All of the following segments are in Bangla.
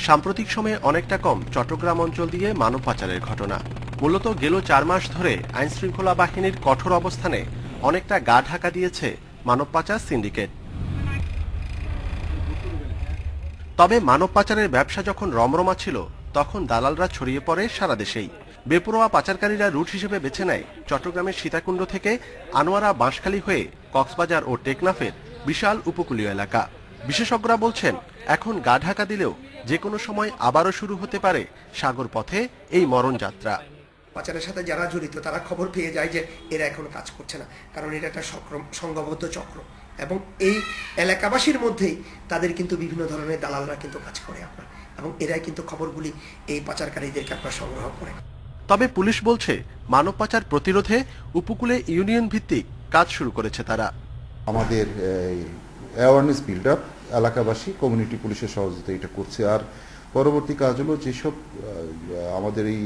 সাম্প্রতিক সময়ে অনেকটা কম চট্টগ্রাম অঞ্চল দিয়ে মানব পাচারের ঘটনা। মূলত গেল ৪ মাস ধরে আইনশৃঙ্খলা বাহিনীর কঠোর অবস্থানে অনেকটা গা ঢাকা দিয়েছে মানব পাচার সিন্ডিকেট। তবে মানব পাচারের ব্যবসা যখন রমরমা ছিল, তখন দালালরা ছড়িয়ে পড়ে সারা দেশেই। বেপরোয়া পাচারকারীরা রুট হিসেবে বেছে নেয় চট্টগ্রামের সীতাকুণ্ড থেকে আনোয়ারা বাঁশখালী হয়ে কক্সবাজার ও টেকনাফের বিশাল উপকূলীয় এলাকা। বিশেষজ্ঞরা বলছেন, এখন গা ঢাকা দিলেও যে কোনো সময় আবারও শুরু হতে পারে সাগর পথে এই মরণযাত্রা। পাচারের সাথে যারা জড়িত তারা খবর পেয়ে যায় যে এরা এখন কাজ করছে না, কারণ এটা একটা সংঘবদ্ধ চক্র, এবং এই এলাকাবাসীর মধ্যেই তাদের কিন্তু বিভিন্ন ধরনের দালালরা কিন্তু কাজ করে আপনার, এবং এরাই কিন্তু খবরগুলি এই পাচারকারীদেরকে আপনার সংগ্রহ করে। তবে পুলিশ বলছে, মানব পাচার প্রতিরোধে উপকূলে ইউনিয়ন ভিত্তিক কাজ শুরু করেছে তারা। আমাদের অ্যাওয়ারনেস বিল্ড আপ, এলাকাবাসী কমিউনিটি পুলিশের সহযোগিতা এটা করছে। আর পরবর্তী কাজ হলো যেসব আমাদের এই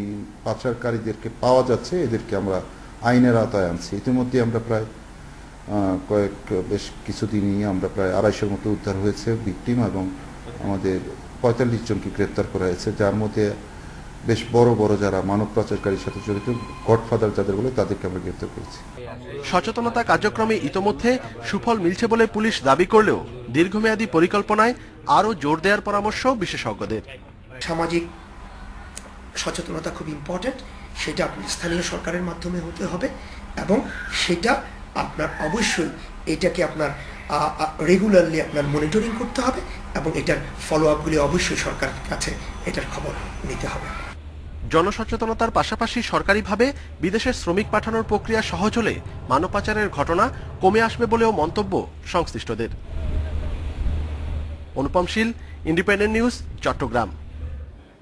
পাচারকারীদেরকে পাওয়া যাচ্ছে, এদেরকে আমরা আইনের আওতায় আনছি। ইতিমধ্যে আমরা প্রায় বেশ কিছুদিনই আমরা প্রায় ২৫০ মতো উদ্ধার হয়েছে ভিকটিম, এবং আমাদের ৪৫ জনকে গ্রেপ্তার করা হয়েছে, যার মধ্যে বেশ বড় বড় যারা মানব পাচারকারীর সাথে জড়িত গডফাদার যাদের বলে তাদেরকে আমরা গ্রেপ্তার করেছি। সচেতনতা কার্যক্রমে ইতোমধ্যে সুফল মিলছে বলে পুলিশ দাবি করলেও দীর্ঘমেয়াদী পরিকল্পনায় আরও জোর দেওয়ার পরামর্শ বিশেষজ্ঞদের। সামাজিক সচেতনতা খুব ইম্পর্টেন্ট, সেটা আপনার স্থানীয় সরকারের মাধ্যমে হতে হবে, এবং সেটা আপনার অবশ্যই এটাকে আপনার রেগুলারলি আপনার মনিটরিং করতে হবে, এবং এটার ফলো আপগুলি অবশ্যই সরকারের কাছে এটার খবর নিতে হবে। জনসচেতনতার পাশাপাশি সরকারিভাবে বিদেশে শ্রমিক পাঠানোর প্রক্রিয়া সহজ হলে মানব পাচারের ঘটনা কমে আসবে বলেও মন্তব্য সংশ্লিষ্টদের। অনুপম শীল, ইন্ডিপেন্ডেন্ট নিউজ, চট্টগ্রাম।